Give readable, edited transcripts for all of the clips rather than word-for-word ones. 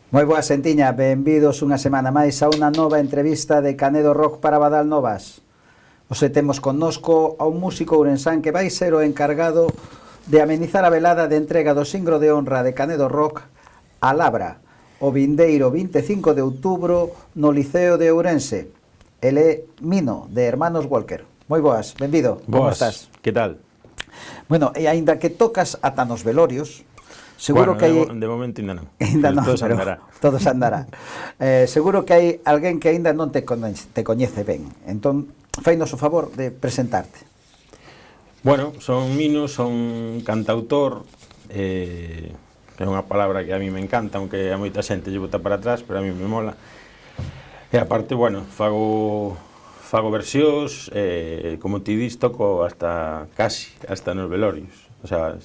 Moi boa xentiña, benvidos unha semana máis a unha nova entrevista de Canedo Rock para Badal Novas. Hoxe temos connosco a un músico ourensán que vai ser o encargado de amenizar a velada de entrega do Singro de Honra de Canedo Rock a Labra, o vindeiro 25 de outubro no Liceo de Ourense. El é Mino, de Hermanos Walker. Moi boas, benvido, como estás? Que tal? Bueno, e aínda que tocas ata nos velorios, seguro bueno, que hai... de momento ainda non. Ainda non, Todos pero andará. todos andará. Seguro que hai alguén que aínda non te coñece ben. Entón, fainos o favor de presentarte. Bueno, son Mino, son cantautor, que é unha palabra que a mí me encanta, aunque a moita xente lle bota para atrás, pero a mí me mola. E aparte, bueno, fago versións, como ti dis, toco casi hasta nos velorios. O sea,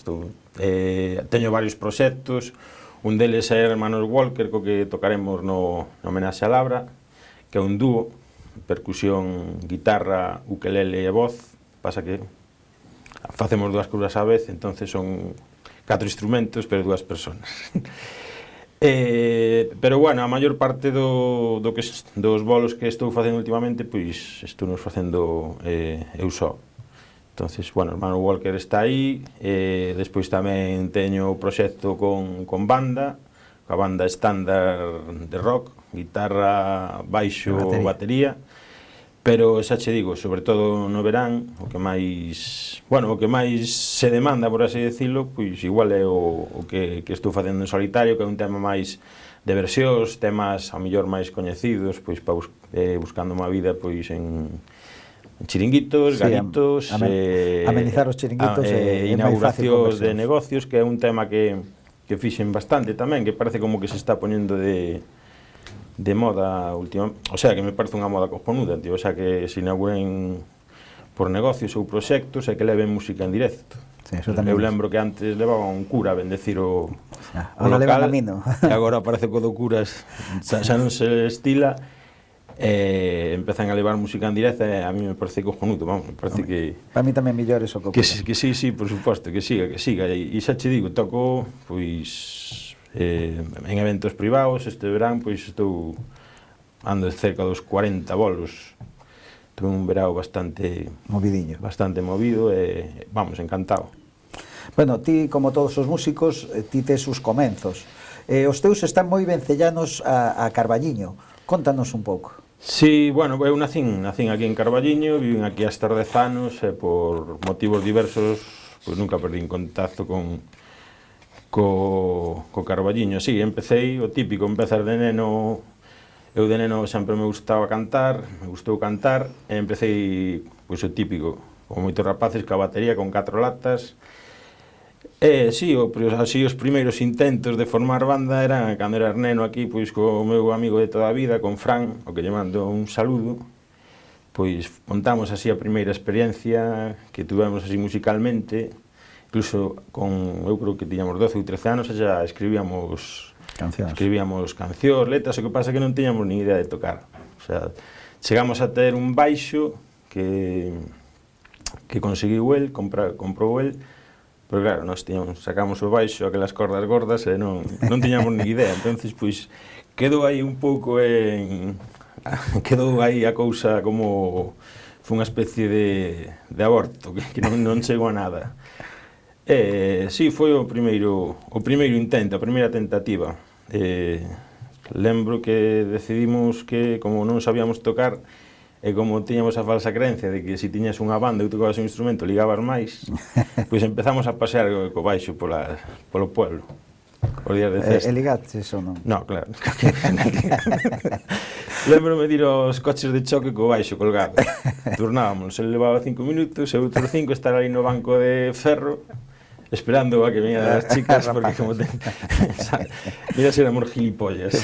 teño varios proxectos, un deles é Hermanos Walker, co que tocaremos no homenaxe a Labra, que é un dúo, percusión, guitarra, ukelele e voz, pasa que facemos dúas cousas á vez, entonces son 4 instrumentos, pero 2 personas. Pero bueno, a maior parte dos bolos que estou facendo últimamente, pois estou nos facendo eu só. Entonces, bueno, Hermano Walker está aí, despois tamén teño o proxecto con banda, coa banda estándar de rock, guitarra, baixo, batería, pero xa che digo, sobre todo no verán, o que máis se demanda, por así decirlo, pois igual é o que estou facendo en solitario, que é un tema máis de versións, temas a mellor máis coñecidos, pois buscando unha vida pois en chiringuitos, garitos, amenizar os chiringuitos, inauguracións de negocios, que é un tema que fixen bastante tamén, que parece como que se está poñendo de moda últimamente, o sea, que me parece unha moda cojonuda, tío, o sea, que se inauguren por negocios ou proxectos e que leven música en directo. Sí, eu lembro que antes levaba un cura a bendecir o local, e agora parece que o do curas xa non se estila, empezan a levar música en directo e a mí me parece cojonudo, vamos, me parece que... Para mí tamén mellor eso que sí, por suposto, que siga, e xa che digo, toco, pois... en eventos privados, este verán, pois estou ando cerca dos 40 bolos. Tuve un verao bastante movido e, vamos, encantado. Bueno, ti, como todos os músicos, ti tes os comenzos. Os teus están moi vencellanos a Carballiño. Contanos un pouco. Sí, bueno, eu nacín aquí en Carballiño, vivín aquí hasta 10 anos e por motivos diversos, pois nunca perdín contacto co Carballiño. Sí, empecé o típico, empezar de neno. Eu de neno sempre me gustou cantar, e empecé, pois, o típico, como moitos rapaces, ca batería, con 4 latas. Sí, así os primeiros intentos de formar banda eran cando era neno aquí, pois, co meu amigo de toda a vida, con Fran, o que lle mando un saludo, pois montamos así a primeira experiencia que tuvemos así musicalmente. Incluso eu creo que tiñamos 12 ou 13 anos e xa escribíamos cancións, letras, o que pasa que non tiñamos ni idea de tocar. O sea, chegamos a ter un baixo que conseguiu el, comprou el, pero claro, nós sacamos o baixo, aquelas cordas gordas, e non tiñamos ni idea. Entonces, pois, quedou aí un pouco quedou aí a cousa como foi unha especie de aborto, que non chegou a nada. Sí, foi o primeiro intento, a primeira tentativa. Lembro que decidimos que, como non sabíamos tocar, e como tiñamos a falsa creencia de que se tiñas unha banda e tocabas un instrumento ligabas máis, pois empezamos a pasear co baixo polo pueblo, os días de festa. E ligaches ou non? No, claro. Lembro-me de ir aos coches de choque co baixo colgado. Turnábamos, ele levaba 5 minutos e outros 5 estar ali no banco de ferro esperando a que venían as chicas, porque como mira se éramos gilipollas,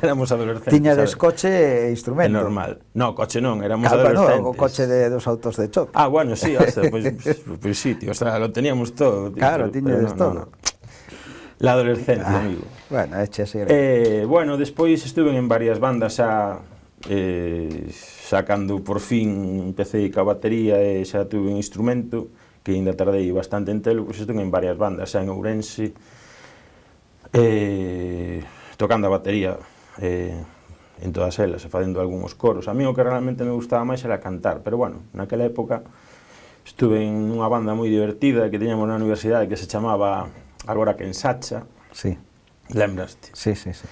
éramos adolescentes. Tiñades coche e instrumento. É normal. No, coche non, éramos adolescentes. O coche dos autos de choque. Ah, bueno, sí, pois sí, tío, o sea, lo teníamos todo. Tío, claro, tiñades todo. La adolescencia, amigo. Bueno, eche así. Bueno, despois estuve en varias bandas xa, cando por fin empecé ca batería e xa tuve un instrumento, que ainda tardei bastante en telo, pois estuve en varias bandas, xa en Ourense, tocando a batería en todas elas, e facendo algúns coros. A mí o que realmente me gustaba máis era cantar, pero bueno, naquela época estuve en unha banda moi divertida que tiñamos na universidade que se chamaba Agora que ensacha. Sí. Lembraste? Sí, sí, sí.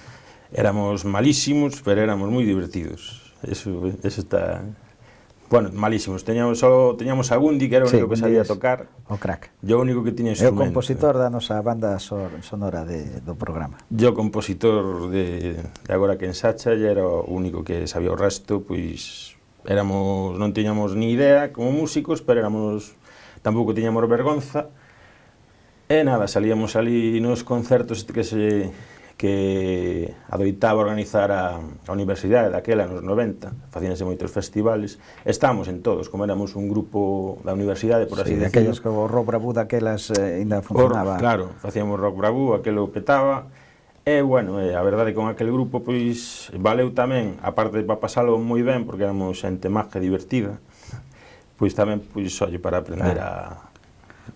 Éramos malísimos, pero éramos moi divertidos. Eso está... Bueno, malísimos. Teñamos a Gundi, que era o único que sabía tocar. O crack. Yo o único que tiña instrumento. É o compositor da nosa banda sonora do programa. Yo compositor de Agora que ensacha, e era o único que sabía. O resto, pois, non tiñamos ni idea como músicos, pero tampouco tiñamos vergonza. E nada, salíamos ali nos concertos que adoitaba organizar a universidade daquela, nos 90, facíanse moitos festivales, estábamos en todos, como éramos un grupo da universidade, por así decirlo. Aquellos que o rock bravú daquelas ainda funcionaba. Claro, facíamos rock bravú, aquelo petaba, e, bueno, a verdade con aquel grupo, pois, valeu tamén, aparte de para pasalo moi ben, porque éramos xente maja e divertida, pois tamén, pois, ollo, para aprender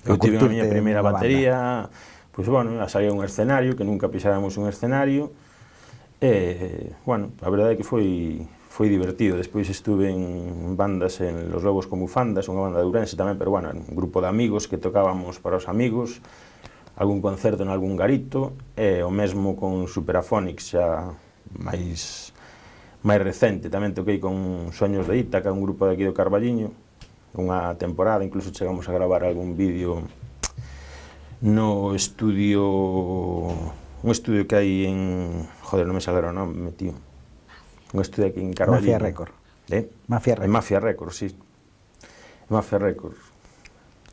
Eu tive a miña primeira batería... Pois, bueno, a salir a un escenario, que nunca pisáramos un escenario, e, bueno, a verdade é que foi divertido. Despois estuve en bandas en Los Lobos con Bufandas, unha banda de Ourense tamén, pero, bueno, un grupo de amigos que tocábamos para os amigos, algún concerto en algún garito, e o mesmo con Superaphonics, xa máis recente. Tamén toquei con Soños de Ítaca, un grupo de aquí do Carballiño, unha temporada, incluso chegamos a gravar algún vídeo no estudio, un estudio que hai en, joder, non me sale o nome, tío, un estudio aquí en Carballiño. Mafia Record. Mafia Record. En Mafia Record, sí. Mafia Record.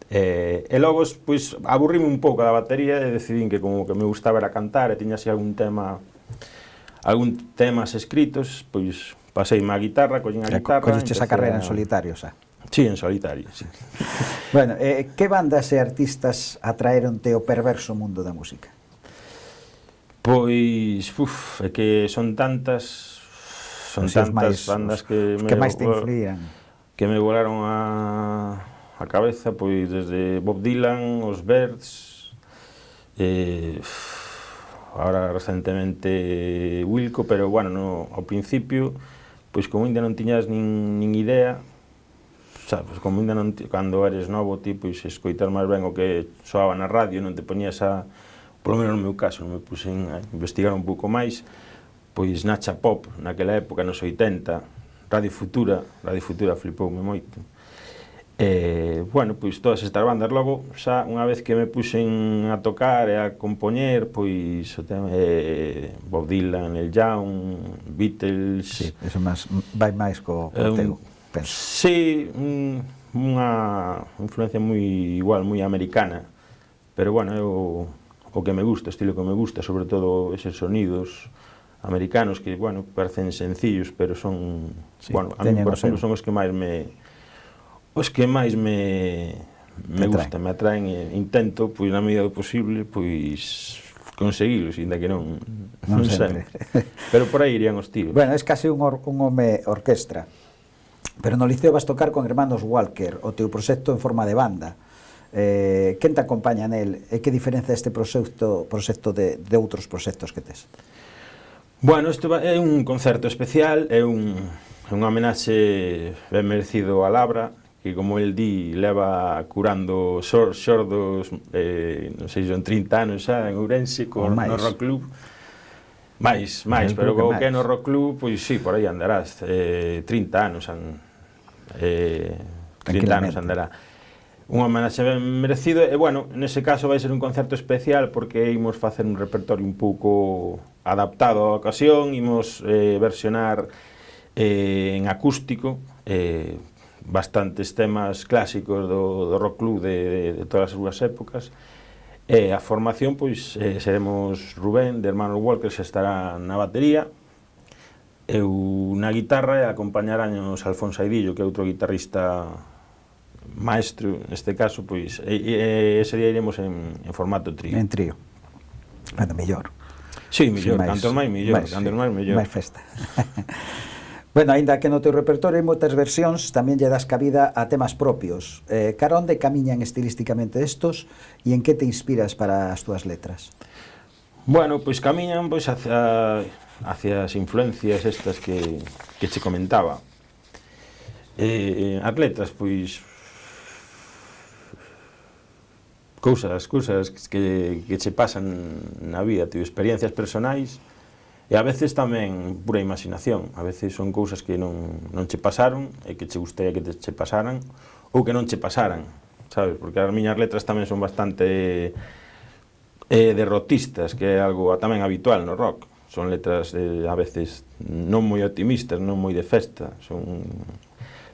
E logo, pois, aburrime un pouco da batería e decidín que como que me gustaba era cantar e tiña así algún temas escritos, pois paseime a guitarra, collín a guitarra. Colleches a carreira en solitario, xa. Sí, en solitario, sí. Bueno, que bandas e artistas atraeronte o perverso mundo da música? Pois, é que son tantas bandas que máis te influían. Que me volaron a cabeza, pois desde Bob Dylan, os Byrds, ahora recentemente Wilco, pero, bueno, ao principio, pois como ainda non tiñas nin idea, sabes, como ainda non, cando eres novo, ti, pois, escoitar máis ben o que soaba na radio, non te poñías polo menos no meu caso, non me puxen a investigar un pouco máis, pois Nacha Pop, naquela época, nos 80, Radio Futura flipoume moito. Bueno, pois todas estas bandas, logo, xa, unha vez que me puxen a tocar e a compoñer, pois, Bob Dylan, Neil Young, Beatles... Sí, eso vai máis co teu. Sí, unha influencia moi americana, pero, bueno, é o que me gusta, o estilo que me gusta, sobre todo eses sonidos americanos que, bueno, parecen sencillos, pero son, bueno, a mí, por exemplo, son os que máis me gustan, me atraen, e intento, pois, na medida do posible, pois, conseguilos, ainda que non sempre. Pero por aí irían os tiros. Bueno, é case un home orquestra. Pero no Liceo vas tocar con Hermanos Walker, o teu proxecto en forma de banda. Quen te acompaña nel? E que diferencia este proxecto de outros proxectos que tes? Bueno, isto é un concerto especial, é unha homenaxe ben merecido a Labra, que, como el di, leva curando xordos, non sei, son 30 anos xa en Ourense, no Rock Club. Mais, pero o que é no Rock Club, pois sí, por aí andarás, 30 anos, 30 anos andará. Unha homenaxe ben merecido, e, bueno, nese caso vai ser un concerto especial porque imos facer un repertorio un pouco adaptado á ocasión, imos versionar en acústico bastantes temas clásicos do Rock Club de todas as súas épocas. E a formación, pois, seremos Rubén, de Hermanos Walker, se estará na batería, eu na guitarra, e acompañaranos Alfonso Aidillo, que é outro guitarrista maestro, neste caso, pois, ese día iremos en formato trío. En trío. Bueno, mellor. Sí, mellor, canto máis mellor, máis festa. Bueno, aínda que no teu repertorio hai moitas versións, tamén lle das cabida a temas propios. Cara onde camiñan estilísticamente estos e en que te inspiras para as túas letras? Bueno, pois camiñan pois hacia as influencias estas que che comentaba. As letras, pois cousas que che pasan na vida, tío, experiencias personais e a veces tamén pura imaginación. A veces son cousas que non che pasaron e que che gustaría que che pasaran ou que non che pasaran, sabes? Porque as miñas letras tamén son bastante derrotistas, que é algo tamén habitual no rock. Son letras a veces non moi optimistas, non moi de festa, son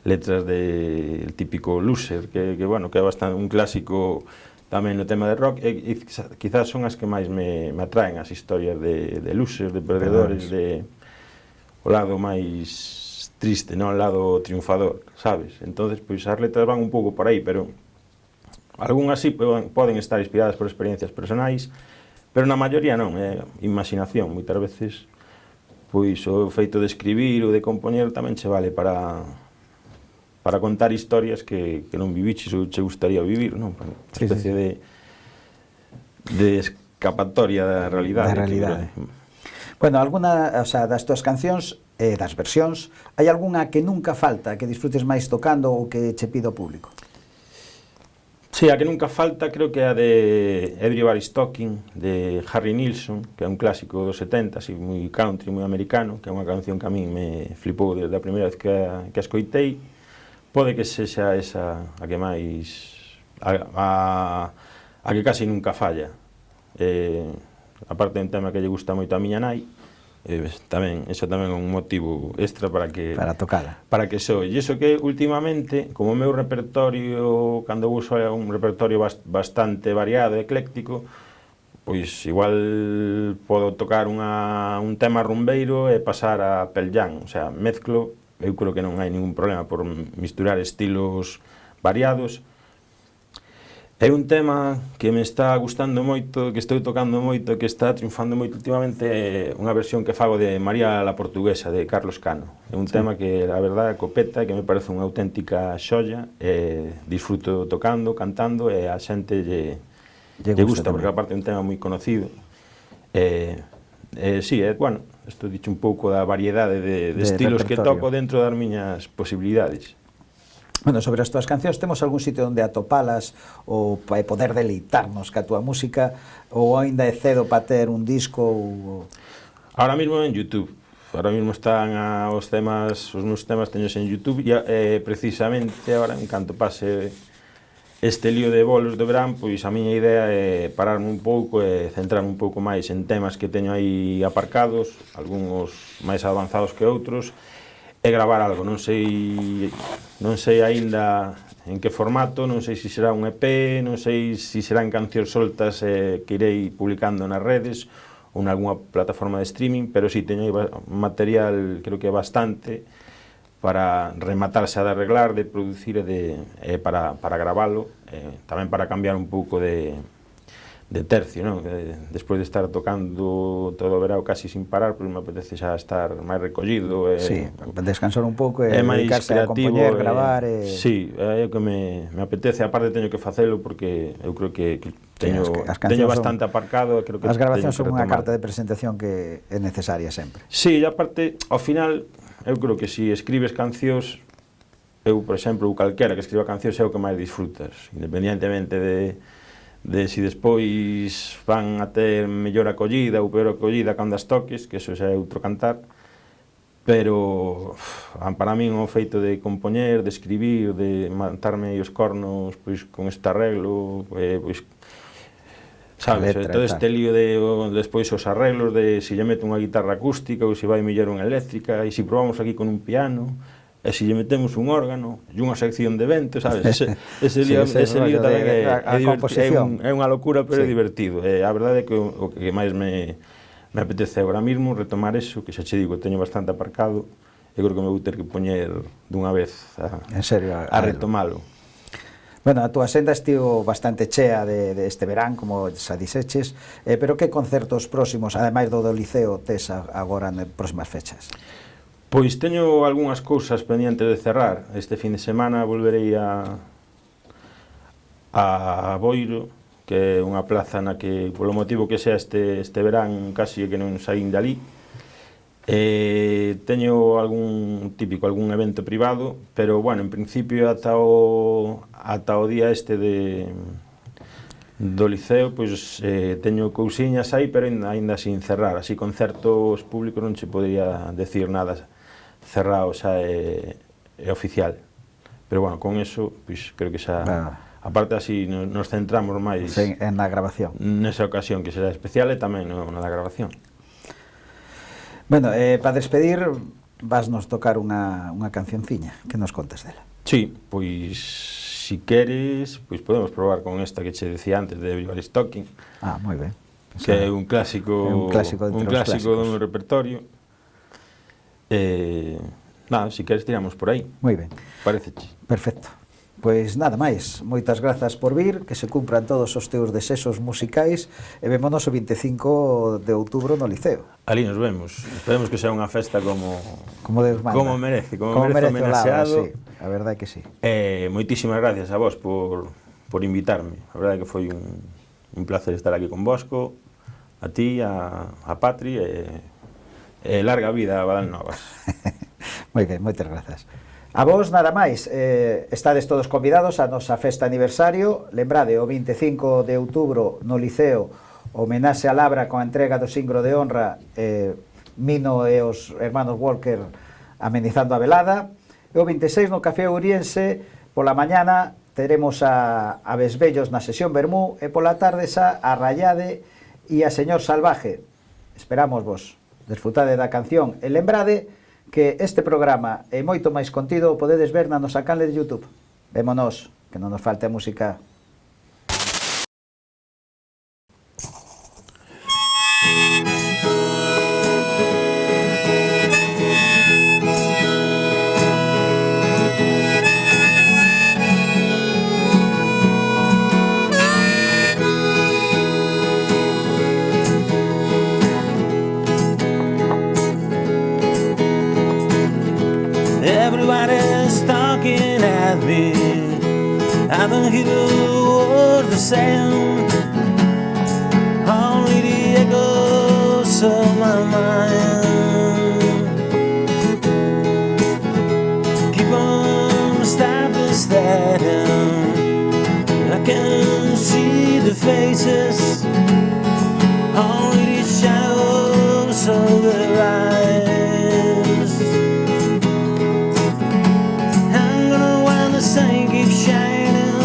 letras del típico loser, que bueno, que é bastante un clásico tamén no tema de rock, e quizás son as que máis me atraen, as historias de losers, de perdedores, de o lado máis triste, non o lado triunfador, sabes? Entonces, pois as letras van un pouco por aí, pero algunhas sí poden estar inspiradas por experiencias personais, pero na maioría non, é imaginación. Moitas veces, pois, o feito de escribir ou de compoñer tamén che vale para contar historias que non viviches ou che gustaría vivir, non? Unha especie de escapatoria da realidade. Da realidade. Bueno, alguna, o sea, das túas cancións, das versións, hai algunha que nunca falta, que disfrutes máis tocando ou que che pido o público? Sí, a que nunca falta creo que é a de Everybody's Talking, de Harry Nilsson, que é un clásico dos 70, así moi country, moi americano, que é unha canción que a min me flipou desde a primeira vez que a escoitei. Pode que sexa esa a que máis a que casi nunca falla. Aparte de un tema que lle gusta moito a miña nai, tamén, eso tamén é un motivo extra para tocala. Para que soe. E iso que últimamente, como o meu repertorio, cando uso é un repertorio bastante variado e ecléctico, pois igual podo tocar un tema rumbeiro e pasar a Pearl Jam, o sea, mezclo, eu creo que non hai ningún problema por misturar estilos variados. É un tema que me está gustando moito, que estou tocando moito, que está triunfando moito últimamente, unha versión que fago de María la Portuguesa, de Carlos Cano. É un tema que, a verdade, copeta, que me parece unha auténtica xoia, disfruto tocando, cantando, e a xente lle gusta, porque aparte é un tema moi conocido. Sí, bueno, isto dicho un pouco da variedade de estilos que toco dentro das miñas posibilidades. Bueno, sobre as túas cancións, temos algún sitio onde atopalas ou poder deleitarnos ca túa música, ou aínda é cedo para ter un disco? Ahora mismo en YouTube. Ahora mismo están os meus temas teños en YouTube, e precisamente agora, en canto pase este lío de bolos de verán, pois a miña idea é pararme un pouco e centrarme un pouco máis en temas que teño aí aparcados, algúns máis avanzados que outros, e gravar algo. Non sei aínda en que formato, non sei se será un EP, non sei se serán cancións soltas que irei publicando nas redes ou en algunha plataforma de streaming, pero si teño aí material, creo que é bastante, para rematarse a de arreglar, de producir e para gravalo, tamén para cambiar un pouco de tercio, non? Despois de estar tocando todo o verao casi sin parar, pois me apetece xa estar máis recollido, sí, descansar un pouco e dedicarse a compoñer, gravar. Sí, é o que me apetece, aparte teño que facelo porque eu creo que teño bastante aparcado. Creo que as grabacións son unha carta de presentación que é necesaria sempre. Sí, e aparte, ao final, eu creo que se escribes cancións, eu, por exemplo, calquera que escriba cancións é o que máis disfrutas, independientemente de si despois van a ter mellor acollida ou peor acollida cando as toques, que eso xa é outro cantar, pero para min o feito de compoñer, de escribir, de matarme os cornos pois con este arreglo, pois sabes, todo este lío de despois os arreglos de se lle meto unha guitarra acústica ou se vai mellor unha eléctrica, e se probamos aquí con un piano, e se lle metemos un órgano e unha sección de vento, sabes? Ese lío tamén é unha locura, pero é divertido. A verdade é que o que máis me apetece agora mesmo retomar eso, que xa che digo, teño bastante aparcado, e creo que me vou ter que poñer dunha vez a retomalo. Bueno, a túa senda estivo bastante chea de este verán, como xa dixeches, pero que concertos próximos, ademais do Liceo, tes agora nas próximas fechas? Pois teño algunhas cousas pendientes de cerrar. Este fin de semana volverei a Boiro que é unha plaza na que, polo motivo que sea este verán, casi que non saín dali. Teño algún evento privado, pero, bueno, en principio ata o día este do Liceo, pois teño cousiñas aí, pero aínda sin cerrar, así concertos públicos non se podría decir nada cerrado xa é oficial. Pero, bueno, con eso, pois creo que xa... Aparte así nos centramos máis en na grabación. Nesa ocasión que será especial e tamén na grabación. Bueno, para despedir vasnos tocar unha cancionciña, que nos contes dela. Sí, pois si queres, pois podemos probar con esta que che decía antes de Everybody's Talking. Moi ben. Que é un clásico do meu repertorio. Nada, si queres tiramos por aí. Moi ben. Pareceche? Perfecto. Pois nada máis, moitas grazas por vir, que se cumpran todos os teus desexos musicais e vémonos o 25 de outubro no Liceo. Ali nos vemos, esperemos que sea unha festa como Deus manda. Como merece homenaxeado. Sí, a verdade que sí. Moitísimas gracias a vos por invitarme, a verdade que foi un placer estar aquí con vosco, a ti, a Patri e larga vida a Badal Novas. Moi ben, moitas grazas. A vos, nada máis, estades todos convidados a nosa festa aniversario. Lembrade, o 25 de outubro no Liceo, homenaxe a Labra con a entrega do Singro de Honra, Mino e os hermanos Walker amenizando a velada. E o 26 no Café Ouriense, pola mañana, teremos a Vesbellos na sesión Bermú e pola tarde xa a Rayade e a Señor Salvaje. Esperamos vos, desfrutade da canción e lembrade que este programa e moito máis contido o podedes ver na nosa canle de YouTube. Vémonos, que non nos falte a música. Everybody's talking at me. I don't hear a word they're saying. Only the echoes of my mind keep on stopping staring. I can see the faces, only the shadows of their eyes. The sun keeps shining,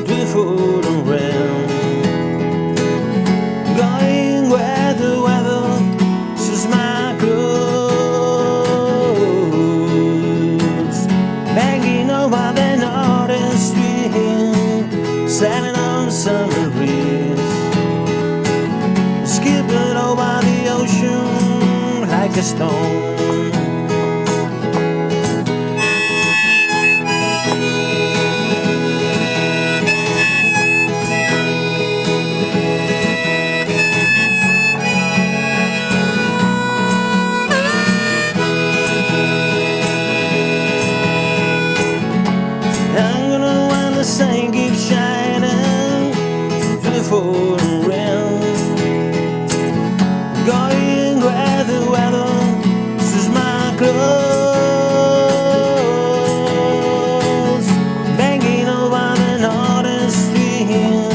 beautiful and real. Going where the weather suits my clothes. Banging over the northern street, sailing on summer breeze. Skipping over the ocean like a stone. The sun keeps shining, beautiful and real. Going where the weather suits my clothes. Banging over the northern stream,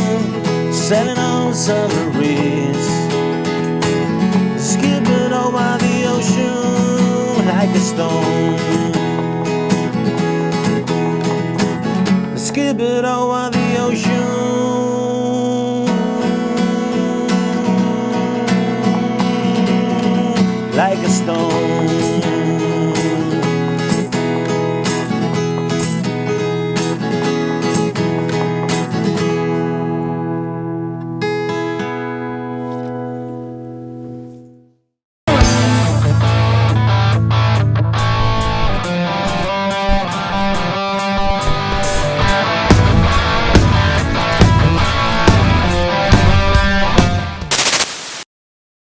sailing on summer breeze. Skipping over the ocean like a stone. Skip it over the ocean like a stone.